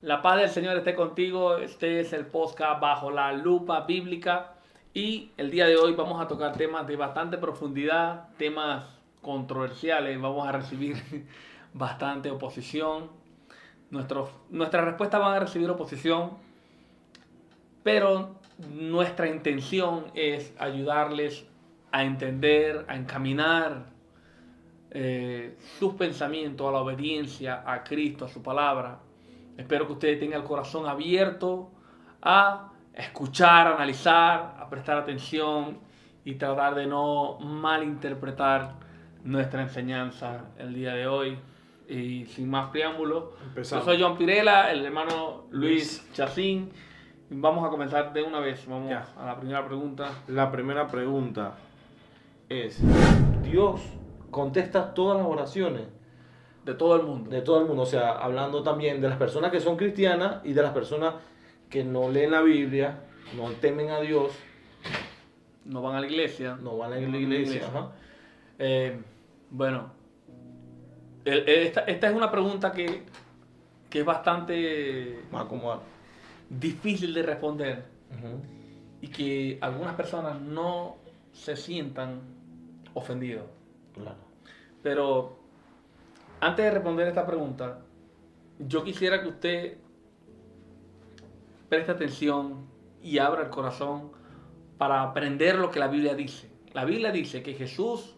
La paz del Señor esté contigo. Este es el podcast Bajo la Lupa Bíblica. Y el día de hoy vamos a tocar temas de bastante profundidad, temas controversiales. Vamos a recibir bastante oposición. Nuestras respuestas van a recibir oposición, pero nuestra intención es ayudarles a entender, a encaminar sus pensamientos a la obediencia a Cristo, a su palabra. Espero que ustedes tengan el corazón abierto a escuchar, a analizar, a prestar atención y tratar de no malinterpretar nuestra enseñanza el día de hoy. Y sin más preámbulos, Empezamos. yo soy John Pirela, el hermano Luis Chacín. Vamos a comenzar de una vez. Vamos a la primera pregunta. La primera pregunta es, ¿Dios contesta todas las oraciones? De todo el mundo. De todo el mundo, o sea, hablando también de las personas que son cristianas y de las personas que no leen la Biblia, no temen a Dios, No van a la iglesia. no van a la iglesia. Ajá. Bueno, esta es una pregunta que es bastante Vamos a acomodar. difícil de responder Ujú. y que algunas personas no se sientan ofendidos. Claro. Pero antes de responder esta pregunta, yo quisiera que usted preste atención y abra el corazón para aprender lo que la Biblia dice. La Biblia dice que Jesús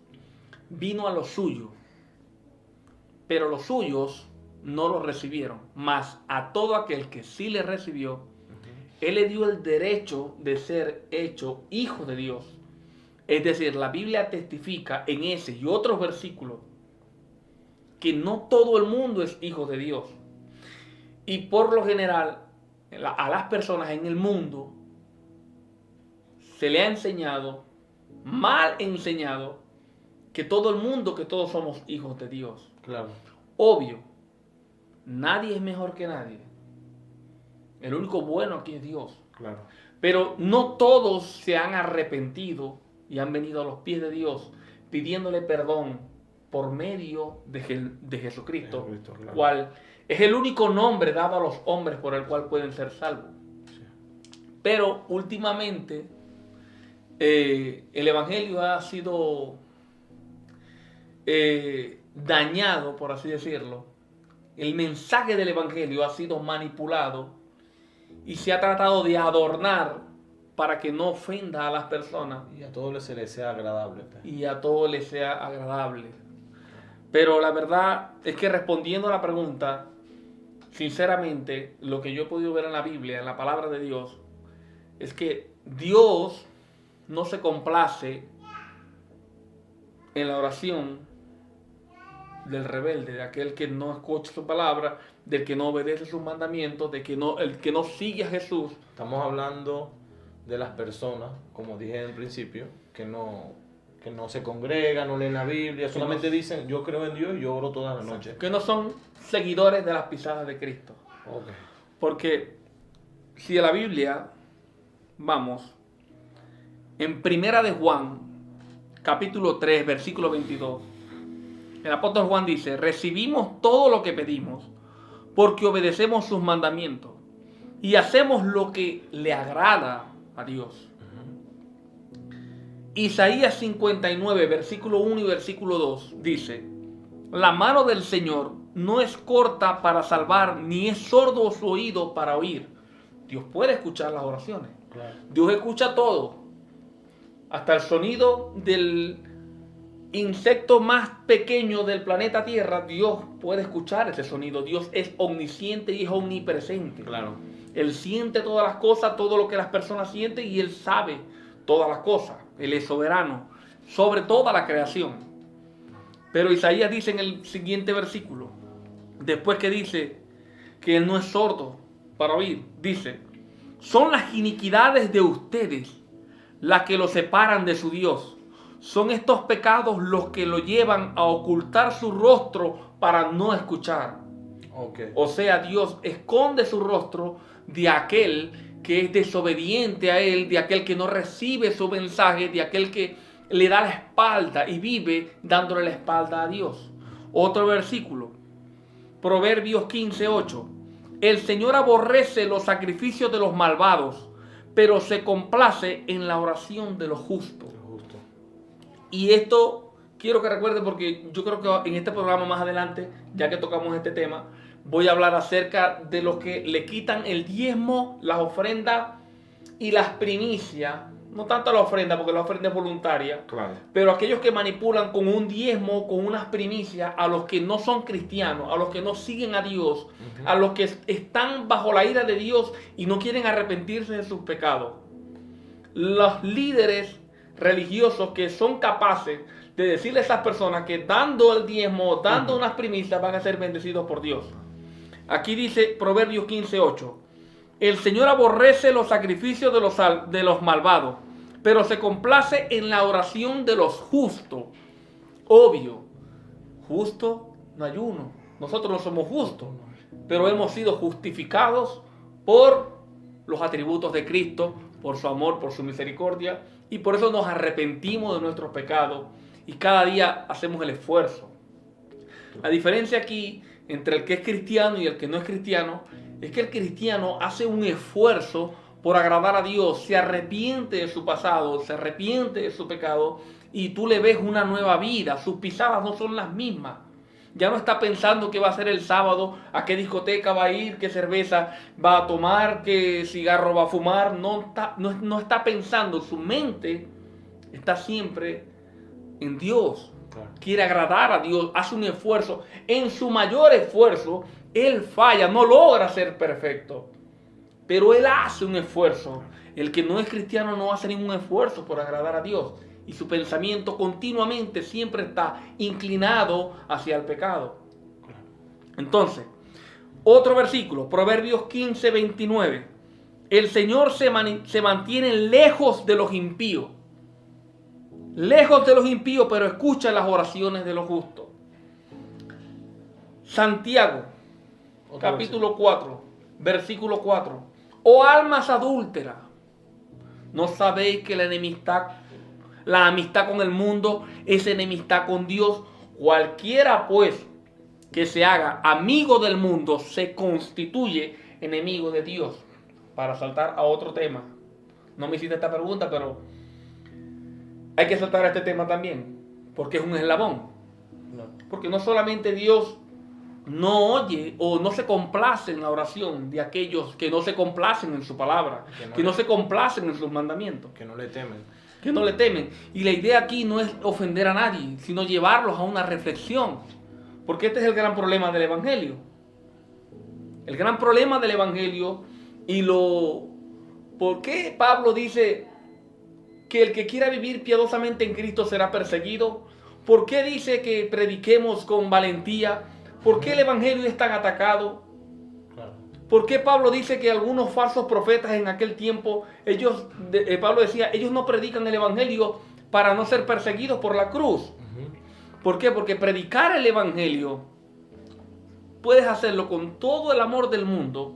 vino a los suyos, pero los suyos no lo recibieron. Mas a todo aquel que sí le recibió, Él le dio el derecho de ser hecho hijo de Dios. Es decir, la Biblia testifica en ese y otros versículos que no todo el mundo es hijo de Dios. Y por lo general, a las personas en el mundo se le ha enseñado, mal enseñado, que todo el mundo, que todos somos hijos de Dios. Claro. Obvio, nadie es mejor que nadie. El único bueno aquí es Dios. Claro. Pero no todos se han arrepentido y han venido a los pies de Dios pidiéndole perdón por medio de Jesucristo, Jesucristo, claro. cual es el único nombre dado a los hombres por el cual pueden ser salvos. Sí. Pero últimamente el Evangelio ha sido dañado, por así decirlo. El mensaje del Evangelio ha sido manipulado y se ha tratado de adornar para que no ofenda a las personas Y a todos se les sea agradable. y a todos les sea agradable. Pero la verdad es que respondiendo a la pregunta, sinceramente, lo que yo he podido ver en la Biblia, en la palabra de Dios, es que Dios no se complace en la oración del rebelde, de aquel que no escucha su palabra, del que no obedece sus mandamientos, el que no sigue a Jesús. Estamos hablando de las personas, como dije en principio, que no se congregan, no leen la Biblia, solamente dicen, yo creo en Dios y yo oro todas las noches. Que no son seguidores de las pisadas de Cristo. Okay. Porque si a la Biblia vamos, en Primera de Juan, capítulo 3, versículo 22, el apóstol Juan dice, recibimos todo lo que pedimos porque obedecemos sus mandamientos y hacemos lo que le agrada a Dios. Isaías 59, versículo 1 y versículo 2 dice, la mano del Señor no es corta para salvar, ni es sordo su oído para oír. Dios puede escuchar las oraciones. Claro. Dios escucha todo. Hasta el sonido del insecto más pequeño del planeta Tierra, Dios puede escuchar ese sonido. Dios es omnisciente y es omnipresente. Claro. Él siente todas las cosas, todo lo que las personas sienten y Él sabe todas las cosas. Él es soberano sobre toda la creación. Pero Isaías dice en el siguiente versículo, después que dice que Él no es sordo para oír, dice, son las iniquidades de ustedes las que lo separan de su Dios. Son estos pecados los que lo llevan a ocultar su rostro para no escuchar. Okay. O sea, Dios esconde su rostro de aquel que es desobediente a Él, de aquel que no recibe su mensaje, de aquel que le da la espalda y vive dándole la espalda a Dios. Otro versículo, Proverbios 15:8. el Señor aborrece los sacrificios de los malvados, pero se complace en la oración de los justos. Justo. Y esto quiero que recuerde, porque yo creo que en este programa más adelante, ya que tocamos este tema, voy a hablar acerca de los que le quitan el diezmo, las ofrendas y las primicias. No tanto la ofrenda, porque la ofrenda es voluntaria, Claro. pero aquellos que manipulan con un diezmo, con unas primicias, a los que no son cristianos, a los que no siguen a Dios, a los que están bajo la ira de Dios y no quieren arrepentirse de sus pecados. Los líderes religiosos que son capaces de decirle a esas personas que dando el diezmo, dando unas primicias, van a ser bendecidos por Dios. Aquí dice Proverbios 15:8. El Señor aborrece los sacrificios de los malvados, pero se complace en la oración de los justos. Obvio, justo no hay uno. Nosotros no somos justos, pero hemos sido justificados por los atributos de Cristo, por su amor, por su misericordia, y por eso nos arrepentimos de nuestros pecados y cada día hacemos el esfuerzo. La diferencia aquí entre el que es cristiano y el que no es cristiano es que el cristiano hace un esfuerzo por agradar a Dios, se arrepiente de su pasado, se arrepiente de su pecado y tú le ves una nueva vida. Sus pisadas no son las mismas. Ya no está pensando qué va a hacer el sábado, a qué discoteca va a ir, qué cerveza va a tomar, qué cigarro va a fumar. No está pensando, su mente está siempre en Dios. Quiere agradar a Dios, hace un esfuerzo. En su mayor esfuerzo, él falla, no logra ser perfecto. Pero él hace un esfuerzo. El que no es cristiano no hace ningún esfuerzo por agradar a Dios. Y su pensamiento continuamente siempre está inclinado hacia el pecado. Entonces, otro versículo, Proverbios 15:29. El Señor se mantiene lejos de los impíos. Lejos de los impíos, pero escucha las oraciones de los justos. Santiago, capítulo 4, versículo 4. Oh almas adúlteras, ¿no sabéis que la amistad con el mundo es enemistad con Dios? Cualquiera pues que se haga amigo del mundo se constituye enemigo de Dios. Para saltar a otro tema. No me hiciste esta pregunta, pero hay que saltar a este tema también, porque es un eslabón. Porque no solamente Dios no oye o no se complace en la oración de aquellos que no se complacen en su palabra, que no se complacen en sus mandamientos, que no le temen. Que no le temen. Y la idea aquí no es ofender a nadie, sino llevarlos a una reflexión. Porque este es el gran problema del Evangelio. El gran problema del Evangelio ¿por qué Pablo dice que el que quiera vivir piadosamente en Cristo será perseguido? ¿Por qué dice que prediquemos con valentía? ¿Por qué el Evangelio es tan atacado? ¿Por qué Pablo dice que algunos falsos profetas en aquel tiempo, Pablo decía, ellos no predican el Evangelio para no ser perseguidos por la cruz? ¿Por qué? Porque predicar el Evangelio, puedes hacerlo con todo el amor del mundo,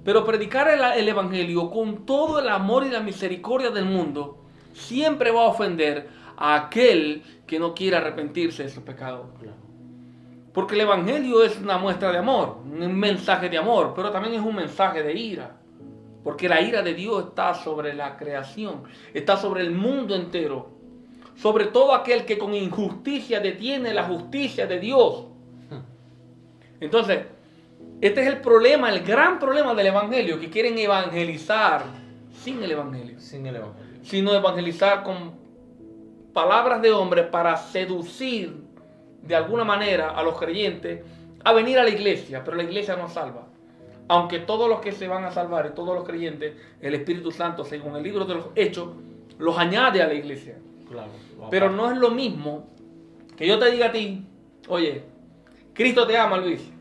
pero predicar el Evangelio con todo el amor y la misericordia del mundo siempre va a ofender a aquel que no quiere arrepentirse de su pecado. Porque el Evangelio es una muestra de amor, un mensaje de amor, pero también es un mensaje de ira. Porque la ira de Dios está sobre la creación, está sobre el mundo entero, sobre todo aquel que con injusticia detiene la justicia de Dios. Entonces, este es el problema, el gran problema del Evangelio, que quieren evangelizar sin el Evangelio. Sino evangelizar con palabras de hombre para seducir de alguna manera a los creyentes a venir a la iglesia, pero la iglesia no salva. Aunque todos los que se van a salvar y todos los creyentes, el Espíritu Santo, según el libro de los Hechos, los añade a la iglesia. Pero no es lo mismo que yo te diga a ti, oye, Cristo te ama, Luis.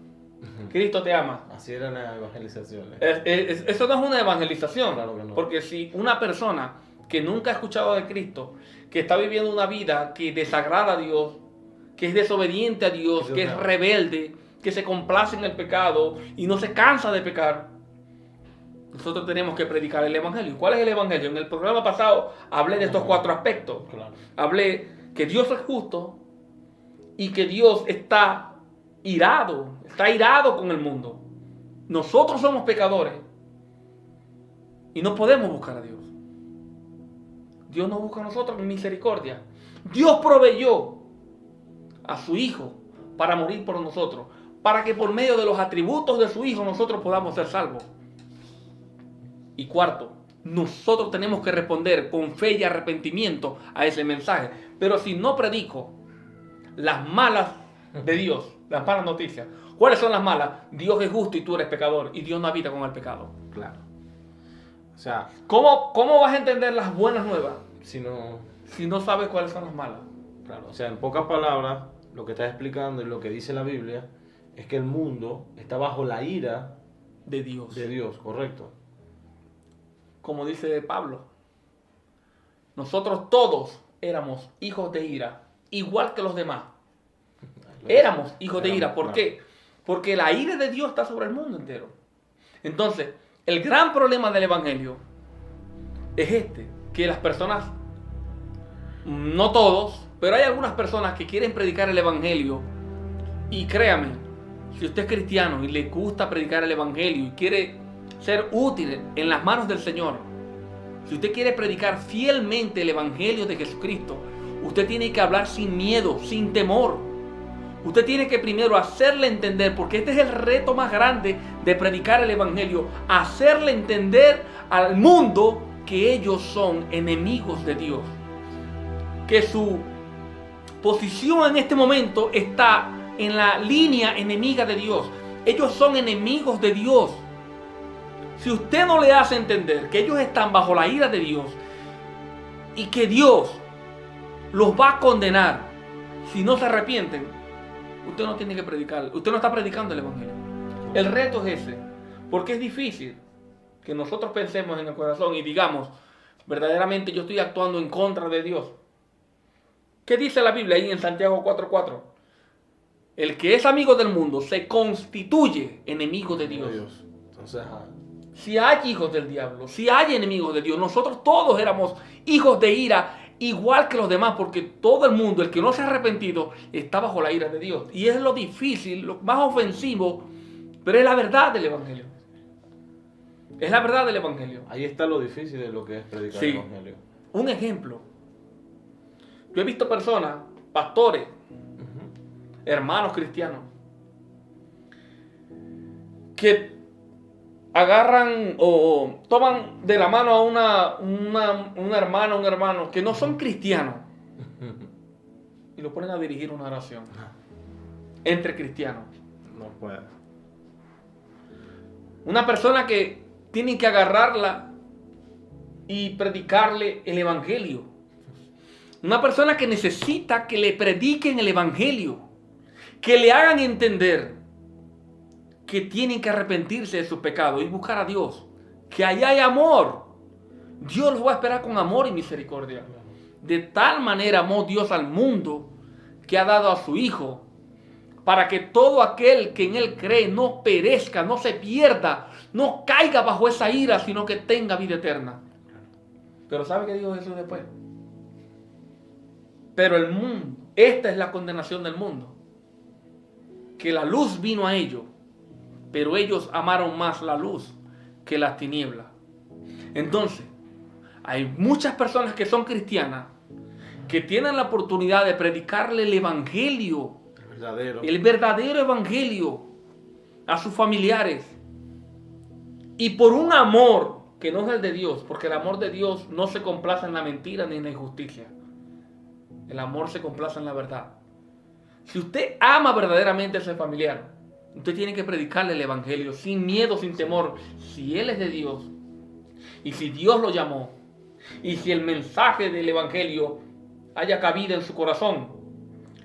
Cristo te ama. Así era la evangelización. Eso no es una evangelización. Claro que no. Porque si una persona que nunca ha escuchado de Cristo, que está viviendo una vida que desagrada a Dios, que es desobediente a Dios, que es rebelde, que se complace en el pecado y no se cansa de pecar, nosotros tenemos que predicar el Evangelio. ¿Cuál es el Evangelio? En el programa pasado hablé de estos 4 aspectos. Hablé que Dios es justo y que Dios está irado con el mundo. nosotros somos pecadores y no podemos buscar a Dios. Dios nos busca a nosotros en misericordia. Dios proveyó a su Hijo para morir por nosotros, para que por medio de los atributos de su Hijo nosotros podamos ser salvos. Y cuarto, nosotros tenemos que responder con fe y arrepentimiento a ese mensaje. Pero si no predico las malas de Dios, las malas noticias, ¿cuáles son las malas? Dios es justo y tú eres pecador, y Dios no habita con el pecado. Claro. O sea, ¿Cómo vas a entender las buenas nuevas si no sabes cuáles son las malas? claro, o sea, en pocas palabras, lo que estás explicando y lo que dice la Biblia es que el mundo está bajo la ira De Dios. de Dios, correcto. Como dice Pablo, nosotros todos éramos hijos de ira, igual que los demás. Éramos hijos de ira. ¿Por Claro. qué? Porque la ira de Dios está sobre el mundo entero. Entonces, el gran problema del Evangelio es que las personas, no todos, pero hay algunas personas que quieren predicar el Evangelio. Y créame, si usted es cristiano y le gusta predicar el Evangelio y quiere ser útil en las manos del Señor, si usted quiere predicar fielmente el Evangelio de Jesucristo, usted tiene que hablar sin miedo, sin temor. Usted tiene que primero hacerle entender, porque este es el reto más grande de predicar el Evangelio, hacerle entender al mundo que ellos son enemigos de Dios, que su posición en este momento está en la línea enemiga de Dios. Ellos son enemigos de Dios. Si usted no le hace entender que ellos están bajo la ira de Dios y que Dios los va a condenar si no se arrepienten, usted no tiene que predicar. Usted no está predicando el Evangelio. El reto es ese, porque es difícil que nosotros pensemos en el corazón y digamos, verdaderamente yo estoy actuando en contra de Dios. ¿Qué dice la Biblia ahí en Santiago 4:4? El que es amigo del mundo se constituye enemigo de Dios. Entonces, Si hay hijos del diablo, si hay enemigos de Dios, nosotros todos éramos hijos de ira, igual que los demás, porque todo el mundo, el que no se ha arrepentido, está bajo la ira de Dios. Y es lo difícil, lo más ofensivo, pero es la verdad del Evangelio. Es la verdad del Evangelio. ahí está lo difícil de lo que es predicar Sí. el Evangelio. Un ejemplo. Yo he visto personas, pastores, hermanos cristianos, que agarran o toman de la mano a una hermana, un hermano que no son cristianos y lo ponen a dirigir una oración entre cristianos. No puede. Una persona que tienen que agarrarla y predicarle el Evangelio. Una persona que necesita que le prediquen el Evangelio, que le hagan entender que tienen que arrepentirse de sus pecados y buscar a Dios, que allá hay amor. Dios los va a esperar con amor y misericordia. De tal manera amó Dios al mundo que ha dado a su Hijo, para que todo aquel que en Él cree no perezca, no se pierda, no caiga bajo esa ira, sino que tenga vida eterna. Pero ¿sabe qué dijo Jesús después? Pero el mundo, esta es la condenación del mundo, que la luz vino a ellos, pero ellos amaron más la luz que las tinieblas. Entonces, hay muchas personas que son cristianas, que tienen la oportunidad de predicarle el Evangelio, el verdadero Evangelio a sus familiares. Y por un amor que no es el de Dios, porque el amor de Dios no se complace en la mentira ni en la injusticia. El amor se complace en la verdad. Si usted ama verdaderamente a ese familiar, usted tiene que predicarle el Evangelio sin miedo, sin temor. Si él es de Dios y si Dios lo llamó y si el mensaje del Evangelio haya cabida en su corazón,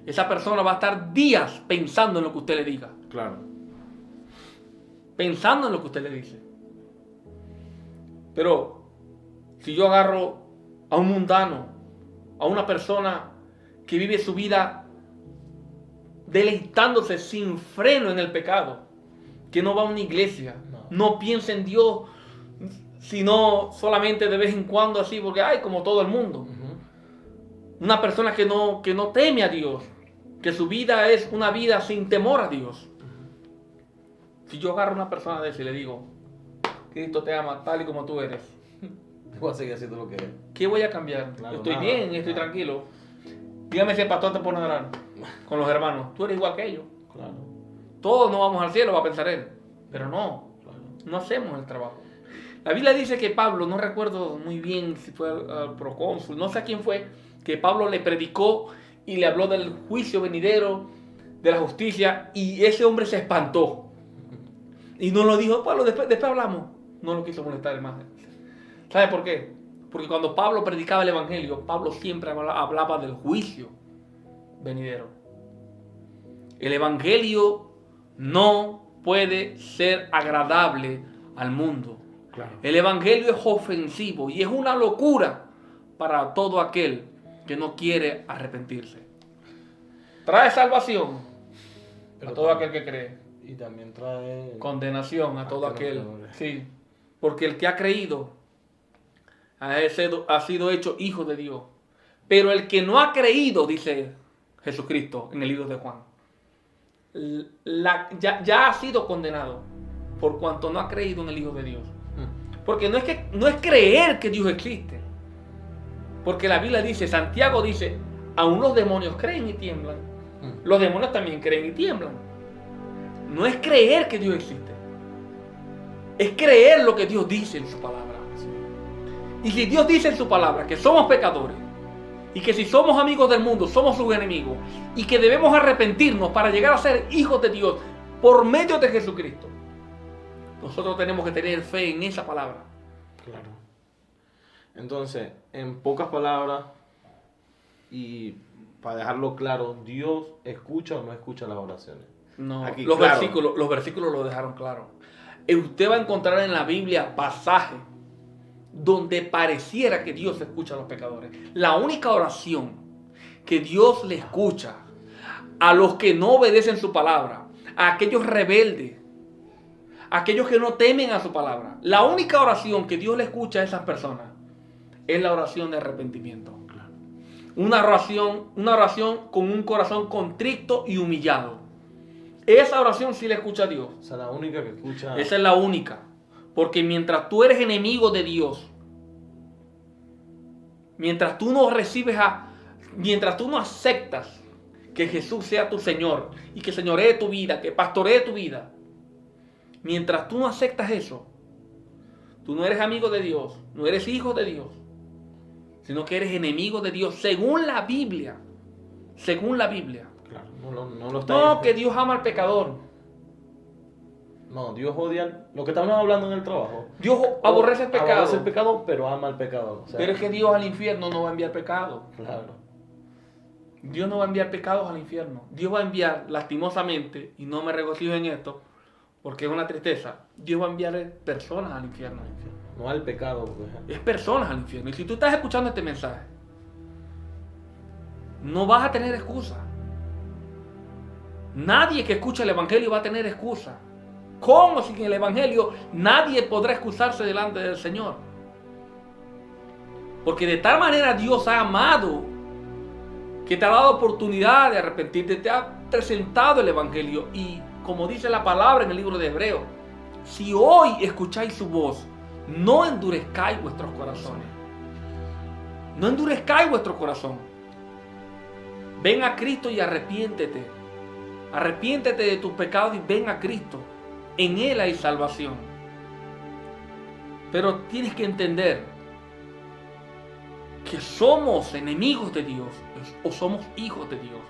esa persona va a estar días pensando en lo que usted le diga. Claro. Pensando en lo que usted le dice. Pero si yo agarro a un mundano, a una persona que vive su vida deleitándose sin freno en el pecado, que no va a una iglesia, no piensa en Dios, sino solamente de vez en cuando así, porque hay como todo el mundo. Una persona que no teme a Dios, que su vida es una vida sin temor a Dios. Si yo agarro a una persona de esa y le digo, Cristo te ama tal y como tú eres, Voy a seguir haciendo lo que es. ¿qué voy a cambiar? Claro, Estoy nada, bien, estoy nada. tranquilo. Dígame si el pastor te pone a orar con los hermanos. Tú eres igual que ellos. Claro, Todos no vamos al cielo, va a pensar él. Pero no, claro. no hacemos el trabajo. La Biblia dice que Pablo, no recuerdo muy bien si fue al procónsul, no sé a quién fue, que Pablo le predicó y le habló del juicio venidero, de la justicia, y ese hombre se espantó. Y no lo dijo, Pablo, después hablamos. No lo quiso molestar, hermano. ¿Sabe por qué? Porque cuando Pablo predicaba el Evangelio, Pablo siempre hablaba del juicio venidero. El Evangelio no puede ser agradable al mundo. Claro. El Evangelio es ofensivo y es una locura para todo aquel que no quiere arrepentirse. Trae salvación Pero a todo también- aquel que cree. Y también trae... Condenación a todo que no aquel. cree. Sí. Porque el que ha creído ha sido hecho hijo de Dios. Pero el que no ha creído, dice Jesucristo en el libro de Juan, ya ha sido condenado por cuanto no ha creído en el Hijo de Dios. Porque no es creer que Dios existe. Porque la Biblia dice, Santiago dice, aún los demonios creen y tiemblan. Los demonios también creen y tiemblan. No es creer que Dios existe. Es creer lo que Dios dice en su palabra. Y si Dios dice en su palabra que somos pecadores, y que si somos amigos del mundo, somos sus enemigos, y que debemos arrepentirnos para llegar a ser hijos de Dios por medio de Jesucristo, nosotros tenemos que tener fe en esa palabra. Claro. Entonces, en pocas palabras, y para dejarlo claro, ¿Dios escucha o no escucha las oraciones? No, Aquí, los claro. versículos lo dejaron claro. Usted va a encontrar en la Biblia pasajes donde pareciera que Dios escucha a los pecadores. La única oración que Dios le escucha a los que no obedecen su palabra, a aquellos rebeldes, a aquellos que no temen a su palabra, la única oración que Dios le escucha a esas personas es la oración de arrepentimiento. Una oración con un corazón contrito y humillado. Esa oración sí la escucha a Dios. O sea, la única que escucha... Esa es la única. Porque mientras tú eres enemigo de Dios, mientras tú no aceptas que Jesús sea tu Señor y que señoree tu vida, que pastoree tu vida, mientras tú no aceptas eso, tú no eres amigo de Dios, no eres hijo de Dios, sino que eres enemigo de Dios según la Biblia. Según la Biblia. Claro, no lo está No, diciendo. que Dios ama al pecador. No, Dios odia lo que estamos hablando en el trabajo. Dios aborrece el pecado. Aborrece el pecado, pero ama al pecador. O sea, Pero es que Dios al infierno no va a enviar pecado. Claro. Dios no va a enviar pecados al infierno. Dios va a enviar, lastimosamente, y no me regocijo en esto, porque es una tristeza, Dios va a enviar personas al infierno. No al pecado. Porque... Es personas al infierno. Y si tú estás escuchando este mensaje, no vas a tener excusa. Nadie que escucha el Evangelio va a tener excusa. Con o sin el Evangelio, nadie podrá excusarse delante del Señor. Porque de tal manera Dios ha amado que te ha dado oportunidad de arrepentirte, te ha presentado el Evangelio. Y como dice la palabra en el libro de Hebreos, si hoy escucháis su voz, no endurezcáis vuestros corazones. No endurezcáis vuestro corazón. Ven a Cristo y arrepiéntete. Arrepiéntete de tus pecados y ven a Cristo. En Él hay salvación. Pero tienes que entender que somos enemigos de Dios o somos hijos de Dios.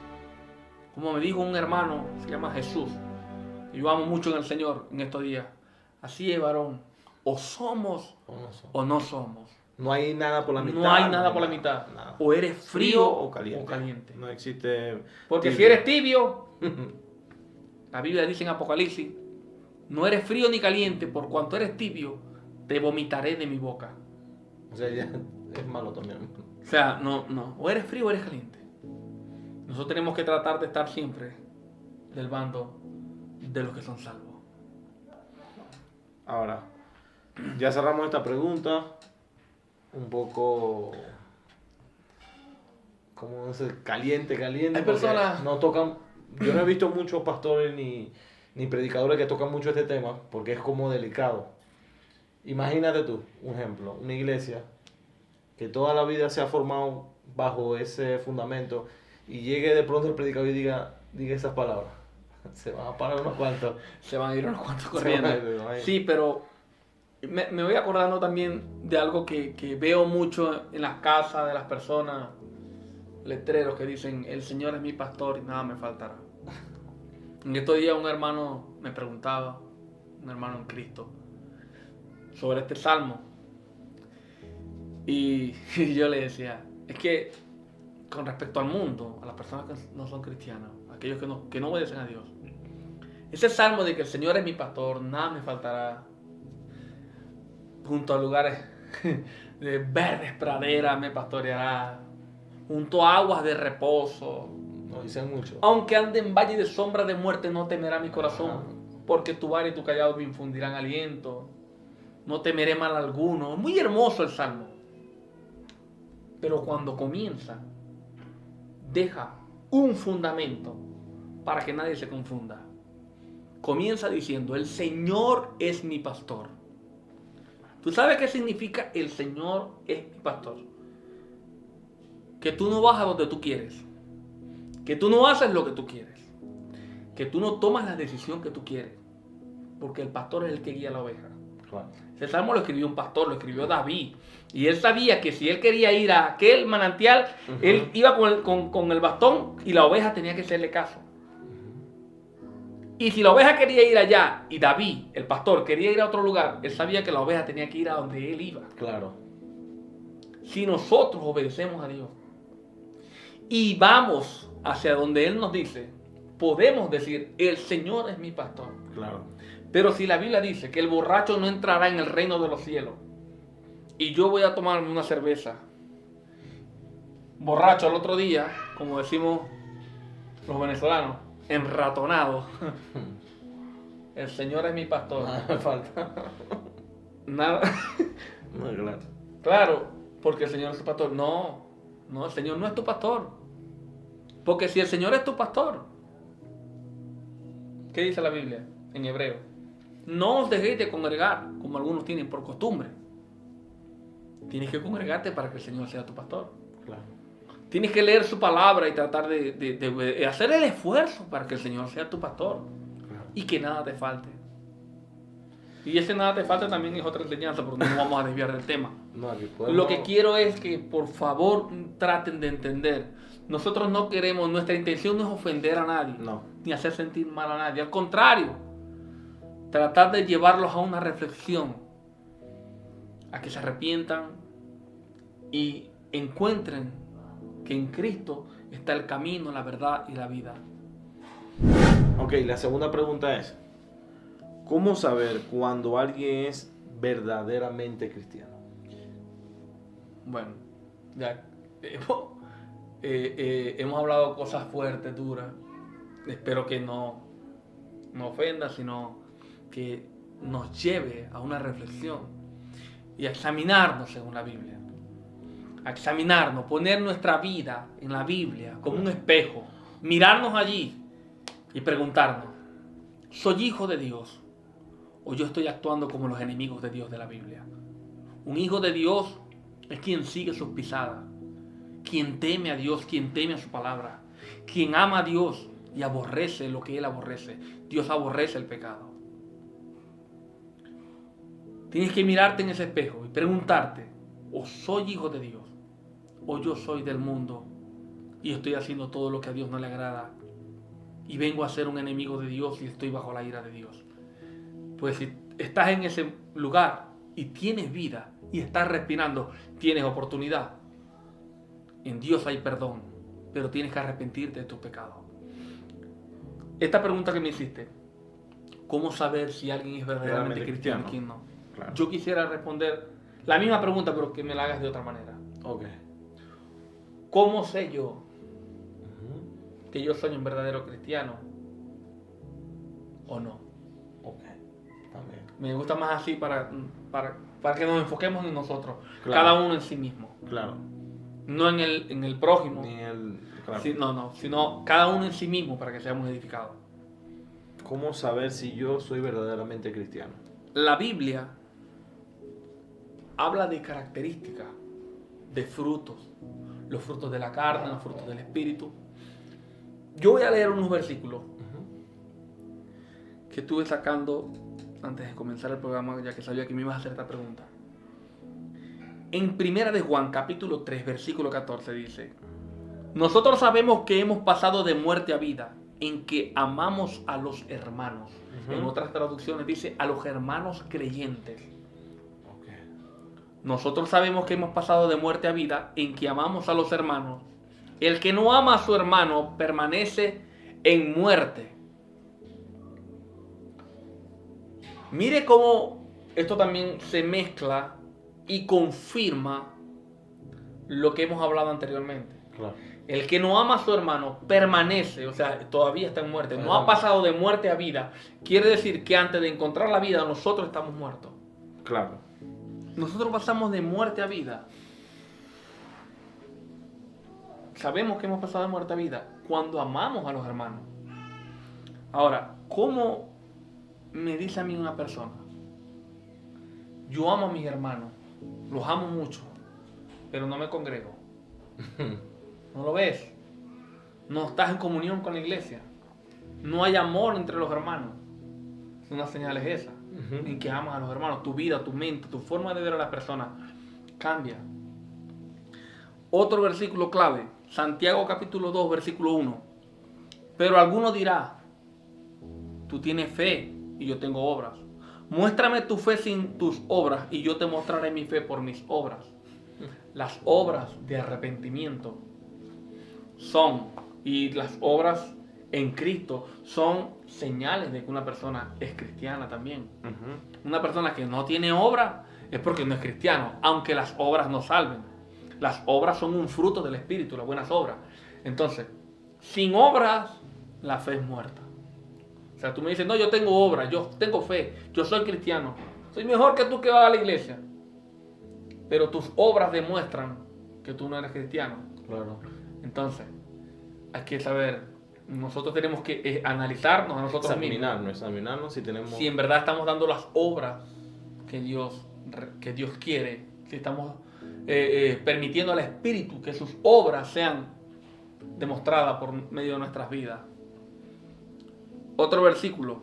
Como me dijo un hermano, se llama Jesús, y yo amo mucho en el Señor en estos días. Así es, varón. O somos o no somos. No hay nada por la mitad. No hay nada por la mitad. Nada. O eres frío o caliente. No existe... Porque tibio. si eres tibio, la Biblia dice en Apocalipsis, no eres frío ni caliente, por cuanto eres tibio, te vomitaré de mi boca. O sea, ya es malo también. O sea, no. O eres frío o eres caliente. Nosotros tenemos que tratar de estar siempre del bando de los que son salvos. Ahora, ya cerramos esta pregunta. Un poco... ¿Cómo se dice? Caliente. Hay porque personas... no tocan... Yo no he visto muchos pastores ni ni predicadores que tocan mucho este tema, porque es como delicado. Imagínate tú, un ejemplo, una iglesia que toda la vida se ha formado bajo ese fundamento y llegue de pronto el predicador y diga esas palabras. Se van a parar unos cuantos. Se van a ir unos cuantos Se corriendo. van a ir, ¿no? Sí, pero me voy acordando también de algo que veo mucho en las casas de las personas, letreros que dicen, el Señor es mi pastor y nada me faltará. En estos días un hermano me preguntaba, un hermano en Cristo, sobre este salmo. Y yo le decía, es que con respecto al mundo, a las personas que no son cristianas, aquellos que no obedecen a Dios, ese salmo de que el Señor es mi pastor, nada me faltará, junto a lugares de verdes praderas me pastoreará, junto a aguas de reposo, No dicen mucho. aunque ande en valle de sombra de muerte, no temerá mi corazón, Ajá. porque tu vara y tu callado me infundirán aliento, no temeré mal alguno. Muy hermoso el salmo, pero cuando comienza, deja un fundamento para que nadie se confunda. Comienza diciendo, el Señor es mi pastor. ¿Tú sabes qué significa el Señor es mi pastor? Que tú no vas a donde tú quieres, que tú no haces lo que tú quieres, que tú no tomas la decisión que tú quieres, porque el pastor es el que guía la oveja. Claro. Ese salmo lo escribió un pastor, lo escribió David. Y él sabía que si él quería ir a aquel manantial, él iba con el bastón y la oveja tenía que hacerle caso. Y si la oveja quería ir allá y David, el pastor, quería ir a otro lugar, él sabía que la oveja tenía que ir a donde él iba. Claro. Si nosotros obedecemos a Dios y vamos hacia donde Él nos dice, podemos decir, el Señor es mi pastor. Claro. Pero si la Biblia dice que el borracho no entrará en el reino de los cielos y yo voy a tomarme una cerveza, borracho al otro día, como decimos los venezolanos, enratonado, el Señor es mi pastor. Nada me falta. Nada. No, claro. Claro, porque el Señor es tu pastor. No, el Señor no es tu pastor. Porque si el Señor es tu pastor, ¿qué dice la Biblia en hebreo? No os dejéis de congregar, como algunos tienen por costumbre. Tienes que congregarte para que el Señor sea tu pastor. Claro. Tienes que leer su palabra y tratar de hacer el esfuerzo para que el Señor sea tu pastor. Claro. Y que nada te falte. Y ese nada te falte también es otra enseñanza, porque no nos vamos a desviar del tema. No, aquí podemos... Lo que quiero es que por favor traten de entender. Nosotros no queremos, nuestra intención no es ofender a nadie, No. ni hacer sentir mal a nadie. Al contrario, tratar de llevarlos a una reflexión, a que se arrepientan y encuentren que en Cristo está el camino, la verdad y la vida. Ok, la segunda pregunta es, ¿cómo saber cuando alguien es verdaderamente cristiano? Bueno, ya hemos hablado cosas fuertes, duras. Espero que no ofenda, sino que nos lleve a una reflexión y a examinarnos según la Biblia. A examinarnos, poner nuestra vida en la Biblia como un espejo, mirarnos allí y preguntarnos, ¿soy hijo de Dios o yo estoy actuando como los enemigos de Dios de la Biblia? Un hijo de Dios es quien sigue sus pisadas, quien teme a Dios, quien teme a su palabra, quien ama a Dios y aborrece lo que Él aborrece. Dios aborrece el pecado. Tienes que mirarte en ese espejo y preguntarte, o soy hijo de Dios, o yo soy del mundo y estoy haciendo todo lo que a Dios no le agrada y vengo a ser un enemigo de Dios y estoy bajo la ira de Dios. Pues si estás en ese lugar y tienes vida y estás respirando, tienes oportunidad. En Dios hay perdón, pero tienes que arrepentirte de tus pecados. Esta pregunta que me hiciste, ¿cómo saber si alguien es verdaderamente cristiano y quién no? Claro. Yo quisiera responder la misma pregunta, pero que me la hagas de otra manera. Ok. ¿Cómo sé yo que yo soy un verdadero cristiano o no? Ok, también. Me gusta más así para que nos enfoquemos en nosotros, Claro. cada uno en sí mismo, Claro. no en el prójimo, Ni el... Claro. sino cada uno en sí mismo para que seamos edificados. ¿Cómo saber si yo soy verdaderamente cristiano? La Biblia habla de características, de frutos, los frutos de la carne, los frutos del espíritu. Yo voy a leer unos versículos que estuve sacando antes de comenzar el programa, ya que sabía que me ibas a hacer esta pregunta. En Primera de Juan, capítulo 3, versículo 14 dice: nosotros sabemos que hemos pasado de muerte a vida, en que amamos a los hermanos. En otras traducciones dice a los hermanos creyentes. Nosotros sabemos que hemos pasado de muerte a vida, en que amamos a los hermanos. El que no ama a su hermano permanece en muerte. Mire cómo esto también se mezcla y confirma lo que hemos hablado anteriormente. Claro. El que no ama a su hermano permanece, o sea, todavía está en muerte. No ha pasado de muerte a vida. Quiere decir que antes de encontrar la vida, nosotros estamos muertos. Claro. Nosotros pasamos de muerte a vida. Sabemos que hemos pasado de muerte a vida cuando amamos a los hermanos. Ahora, ¿cómo me dice a mí una persona? Yo amo a mis hermanos, los amo mucho, pero no me congrego. ¿No lo ves? No estás en comunión con la iglesia. No hay amor entre los hermanos. Una señal es esa, en que amas a los hermanos. Tu vida, tu mente, tu forma de ver a las personas cambia. Otro versículo clave, Santiago capítulo 2, versículo 1. Pero alguno dirá: tú tienes fe y yo tengo obras. Muéstrame tu fe sin tus obras y yo te mostraré mi fe por mis obras. Las obras de arrepentimiento son, y las obras en Cristo son señales de que una persona es cristiana también. Una persona que no tiene obra es porque no es cristiano, aunque las obras no salven. Las obras son un fruto del Espíritu, las buenas obras. Entonces, sin obras, la fe es muerta. O sea, tú me dices: no, yo tengo obra, yo tengo fe, yo soy cristiano, soy mejor que tú que vas a la iglesia. Pero tus obras demuestran que tú no eres cristiano. Claro. Entonces, hay que saber, nosotros tenemos que analizarnos a nosotros mismos. Examinarnos si tenemos... Si en verdad estamos dando las obras que Dios quiere, si estamos permitiendo al Espíritu que sus obras sean demostradas por medio de nuestras vidas. Otro versículo,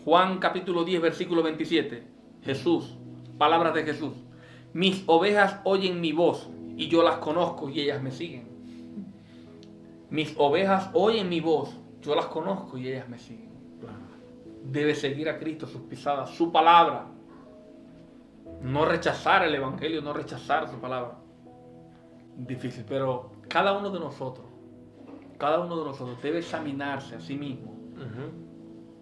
Juan capítulo 10, versículo 27. Jesús, palabras de Jesús: mis ovejas oyen mi voz y yo las conozco y ellas me siguen. Mis ovejas oyen mi voz, yo las conozco y ellas me siguen. Debe seguir a Cristo, sus pisadas, su palabra. No rechazar el Evangelio, no rechazar su palabra. Difícil, pero cada uno de nosotros debe examinarse a sí mismo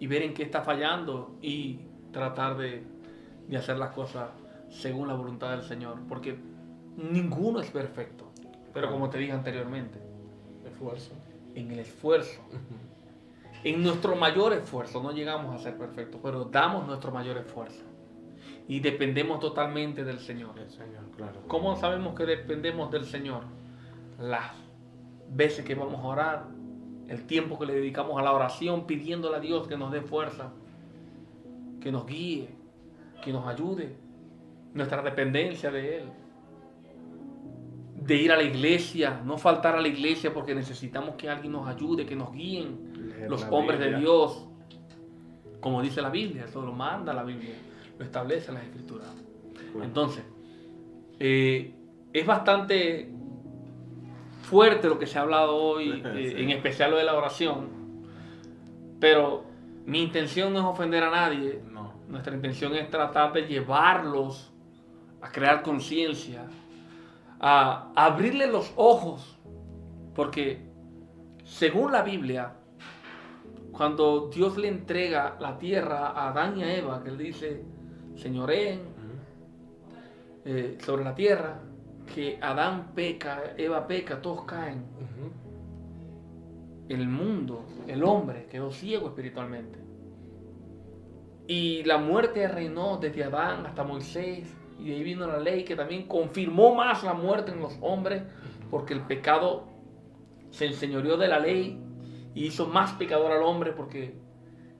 y ver en qué está fallando y tratar de hacer las cosas según la voluntad del Señor, porque ninguno es perfecto, pero como te dije anteriormente, en el esfuerzo, en nuestro mayor esfuerzo, no llegamos a ser perfectos, pero damos nuestro mayor esfuerzo y dependemos totalmente del Señor. El Señor, claro. ¿Cómo sabemos que dependemos del Señor? Las veces que vamos a orar, el tiempo que le dedicamos a la oración, pidiéndole a Dios que nos dé fuerza, que nos guíe, que nos ayude, nuestra dependencia de Él. De ir a la iglesia, no faltar a la iglesia porque necesitamos que alguien nos ayude, que nos guíen, los hombres de Dios. Como dice la Biblia, eso lo manda la Biblia, lo establece las Escrituras. Entonces, es bastante fuerte lo que se ha hablado hoy, en especial lo de la oración, pero mi intención no es ofender a nadie. No. Nuestra intención es tratar de llevarlos a crear conciencia, a abrirle los ojos, porque según la Biblia, cuando Dios le entrega la tierra a Adán y a Eva, que él dice: señoreen sobre la tierra, que Adán peca, Eva peca, todos caen. El mundo, el hombre quedó ciego espiritualmente. Y la muerte reinó desde Adán hasta Moisés. Y de ahí vino la ley que también confirmó más la muerte en los hombres, porque el pecado se enseñoreó de la ley y hizo más pecador al hombre, porque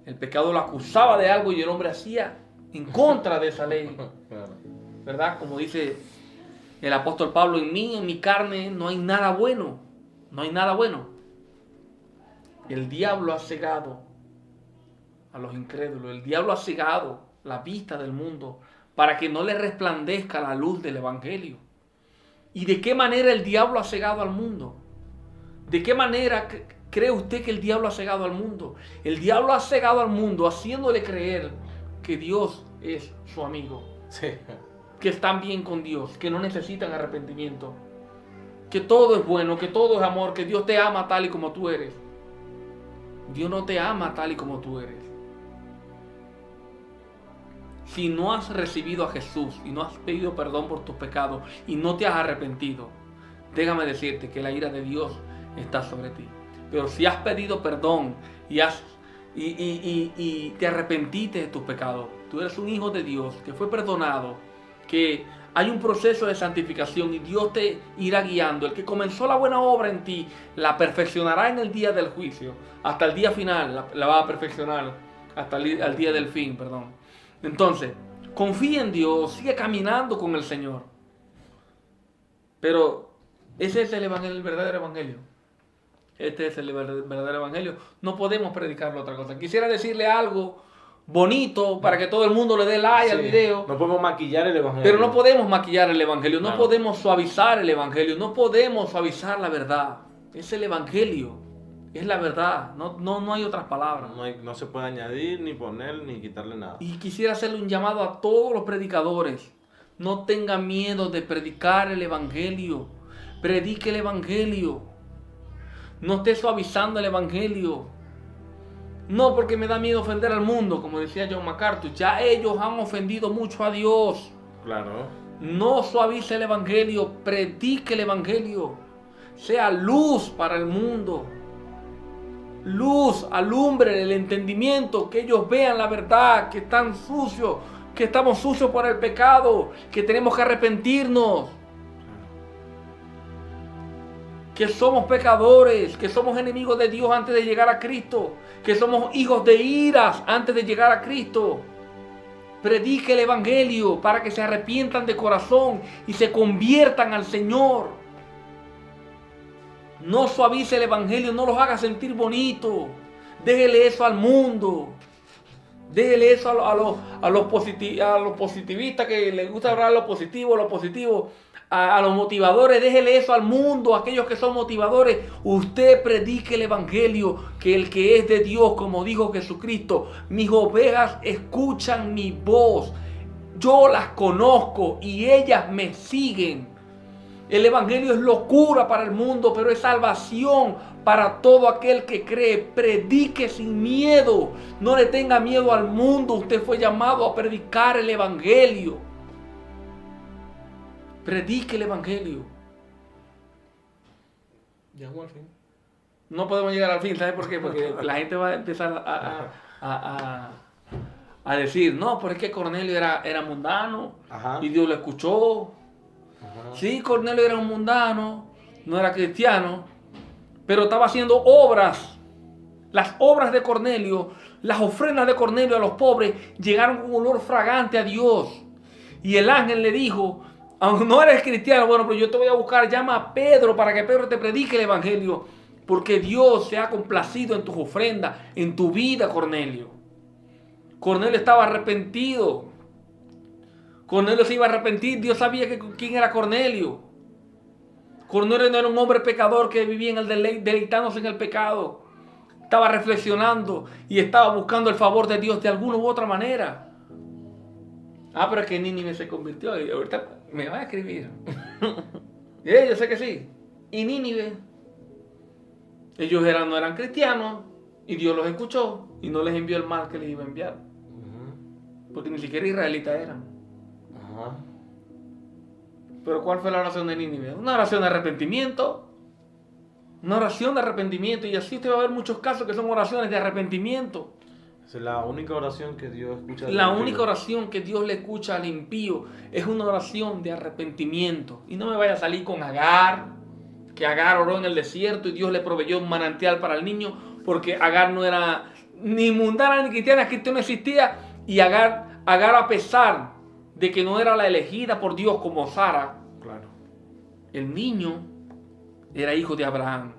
El pecado lo acusaba de algo y el hombre hacía en contra de esa ley. Claro. ¿Verdad? Como dice el apóstol Pablo, en mí, en mi carne, no hay nada bueno. No hay nada bueno. El diablo ha cegado a los incrédulos. El diablo ha cegado la vista del mundo para que no le resplandezca la luz del evangelio. ¿Y de qué manera el diablo ha cegado al mundo? ¿De qué manera cree usted que el diablo ha cegado al mundo? El diablo ha cegado al mundo haciéndole creer que Dios es su amigo. Sí. Que están bien con Dios, que no necesitan arrepentimiento, que todo es bueno, que todo es amor, que Dios te ama tal y como tú eres. Dios no te ama tal y como tú eres. Si no has recibido a Jesús y no has pedido perdón por tus pecados y no te has arrepentido, déjame decirte que la ira de Dios está sobre ti. Pero si has pedido perdón y te arrepentiste de tus pecados, tú eres un hijo de Dios que fue perdonado, que hay un proceso de santificación y Dios te irá guiando. El que comenzó la buena obra en ti, la perfeccionará en el día del juicio. Hasta el día final la va a perfeccionar, hasta el día del fin, perdón. Entonces, confía en Dios, sigue caminando con el Señor. Pero ese es el verdadero evangelio. Este es el verdadero evangelio. No podemos predicarlo otra cosa. Quisiera decirle algo bonito para que todo el mundo le dé like al video. No podemos maquillar el evangelio. Pero no podemos maquillar el evangelio. No Claro. podemos suavizar el evangelio. No podemos suavizar la verdad. Es el evangelio. Es la verdad. No hay otras palabras. No se puede añadir, ni poner, ni quitarle nada. Y quisiera hacerle un llamado a todos los predicadores. No tengan miedo de predicar el evangelio. Predique el evangelio. No esté suavizando el evangelio. No porque me da miedo ofender al mundo, como decía John MacArthur. Ya ellos han ofendido mucho a Dios. Claro. No suavice el evangelio, predique el evangelio. Sea luz para el mundo. Luz, alumbre el entendimiento, que ellos vean la verdad, que están sucios, que estamos sucios por el pecado, que tenemos que arrepentirnos. Que somos pecadores, que somos enemigos de Dios antes de llegar a Cristo, que somos hijos de iras antes de llegar a Cristo. Predique el evangelio para que se arrepientan de corazón y se conviertan al Señor. No suavice el evangelio, no los haga sentir bonito. Déjele eso al mundo. Déjele eso a los positivistas que les gusta hablar lo positivo. A los motivadores, déjele eso al mundo, a aquellos que son motivadores. Usted predique el evangelio, que el que es de Dios, como dijo Jesucristo, mis ovejas escuchan mi voz, yo las conozco y ellas me siguen. El evangelio es locura para el mundo, pero es salvación para todo aquel que cree. Predique sin miedo, no le tenga miedo al mundo. Usted fue llamado a predicar el evangelio. Predique el evangelio. Llegamos al fin. No podemos llegar al fin, ¿sabes por qué? Porque la gente va a empezar a decir, no, pero es que Cornelio era mundano. Ajá. Y Dios lo escuchó. Ajá. Sí, Cornelio era un mundano, no era cristiano, pero estaba haciendo obras. Las obras de Cornelio, las ofrendas de Cornelio a los pobres llegaron con un olor fragante a Dios. Y el ángel le dijo, aunque no eres cristiano, bueno, pero yo te voy a buscar, llama a Pedro para que Pedro te predique el evangelio, porque Dios se ha complacido en tus ofrendas, en tu vida, Cornelio. Cornelio estaba arrepentido. Cornelio se iba a arrepentir. Dios sabía quién era Cornelio. Cornelio no era un hombre pecador que vivía en el deleitándose en el pecado. Estaba reflexionando y estaba buscando el favor de Dios de alguna u otra manera. Ah, pero es que Nínive se convirtió. Y ahorita me va a escribir. Yo sé que sí. Y Nínive, ellos no eran cristianos y Dios los escuchó y no les envió el mal que les iba a enviar. Porque ni siquiera israelitas eran. Ajá. Pero ¿cuál fue la oración de Nínive? Una oración de arrepentimiento. Una oración de arrepentimiento. Y así te va a ver muchos casos que son oraciones de arrepentimiento. Esa es la única oración que Dios escucha. La única oración que Dios le escucha al impío es una oración de arrepentimiento. Y no me vaya a salir con Agar, que Agar oró en el desierto y Dios le proveyó un manantial para el niño, porque Agar no era ni mundana ni cristiana, Cristo no existía. Y Agar, a pesar de que no era la elegida por Dios como Sara, Claro. el niño era hijo de Abraham.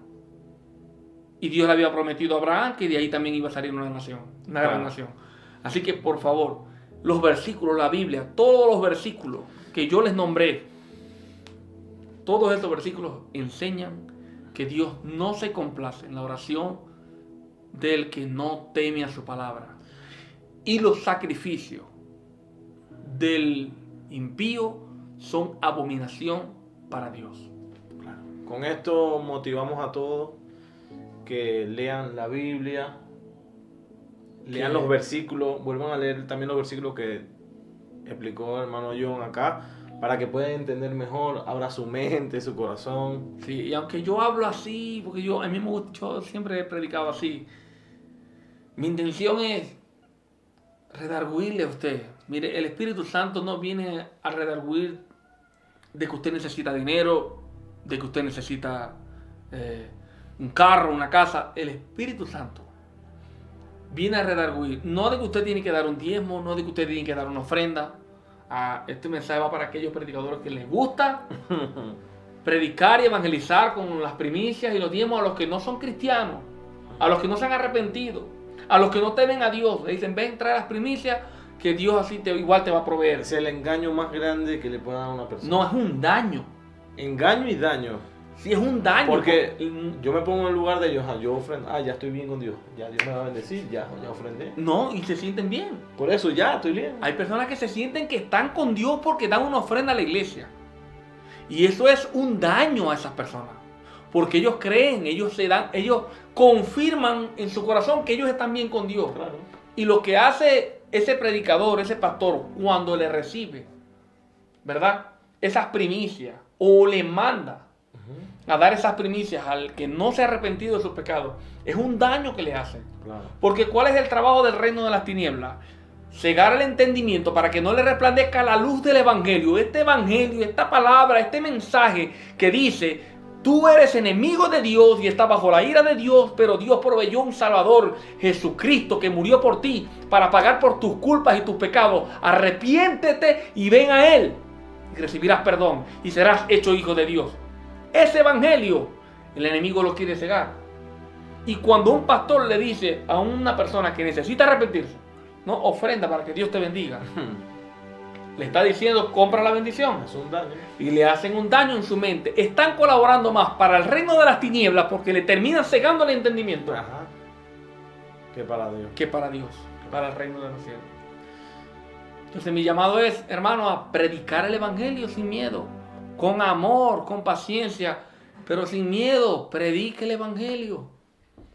Y Dios le había prometido a Abraham que de ahí también iba a salir una nación, una gran nación. Así que, por favor, los versículos, la Biblia, todos los versículos que yo les nombré, todos estos versículos enseñan que Dios no se complace en la oración del que no teme a su palabra. Y los sacrificios del impío son abominación para Dios. Claro. Con esto motivamos a todos que lean la Biblia, lean los versículos, vuelvan a leer también los versículos que explicó el hermano John acá, para que puedan entender mejor, abra su mente, su corazón. Sí, y aunque yo hablo así, porque a mí me gusta, yo siempre he predicado así, mi intención es redarguirle a usted. Mire, el Espíritu Santo no viene a redarguir de que usted necesita dinero, de que usted necesita un carro, una casa. El Espíritu Santo viene a redarguir, no de que usted tiene que dar un diezmo, no de que usted tiene que dar una ofrenda. Este mensaje va para aquellos predicadores que les gusta predicar y evangelizar con las primicias y los diezmos a los que no son cristianos, a los que no se han arrepentido, a los que no temen a Dios. Le dicen, ven, trae las primicias, que Dios así igual te va a proveer. Es el engaño más grande que le pueda dar a una persona. No, es un daño. Engaño y daño. Sí, es un daño. Porque yo me pongo en el lugar de ellos, yo ofrendo, ya estoy bien con Dios, ya Dios me va a bendecir, ya ofrendé. No, y se sienten bien. Por eso ya estoy bien. Hay personas que se sienten que están con Dios porque dan una ofrenda a la iglesia. Y eso es un daño a esas personas. Porque ellos creen, ellos confirman en su corazón que ellos están bien con Dios. Claro. Y lo que hace ese predicador, ese pastor, cuando le recibe, ¿verdad? Esas primicias, o le manda a dar esas primicias al que no se ha arrepentido de sus pecados, es un daño que le hacen. Claro. Porque ¿cuál es el trabajo del reino de las tinieblas? Cegar el entendimiento para que no le resplandezca la luz del evangelio, esta palabra, este mensaje que dice: tú eres enemigo de Dios y estás bajo la ira de Dios, pero Dios proveyó un Salvador, Jesucristo, que murió por ti para pagar por tus culpas y tus pecados. Arrepiéntete y ven a Él y recibirás perdón y serás hecho hijo de Dios. Ese evangelio el enemigo lo quiere cegar. Y cuando un pastor le dice a una persona que necesita arrepentirse, no, ofrenda para que Dios te bendiga, le está diciendo, compra la bendición. Es un daño. Y le hacen un daño en su mente. Están colaborando más para el reino de las tinieblas porque le terminan cegando el entendimiento. Ajá. Que para Dios. Que para Dios, para el reino de los cielos. Entonces mi llamado es, hermano, a predicar el evangelio sin miedo, con amor, con paciencia, pero sin miedo. Predique el evangelio.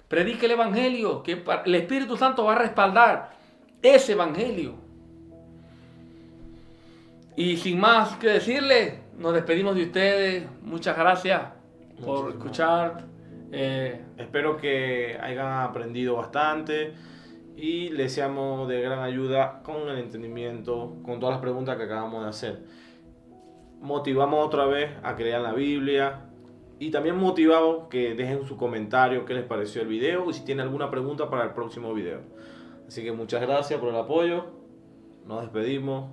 Predique el evangelio, que el Espíritu Santo va a respaldar ese evangelio. Y sin más que decirle, nos despedimos de ustedes. Muchas gracias por escuchar. Espero que hayan aprendido bastante y les seamos de gran ayuda con el entendimiento, con todas las preguntas que acabamos de hacer. Motivamos otra vez a que lean la Biblia y también motivamos que dejen su comentario, qué les pareció el video y si tienen alguna pregunta para el próximo video. Así que muchas gracias por el apoyo. Nos despedimos.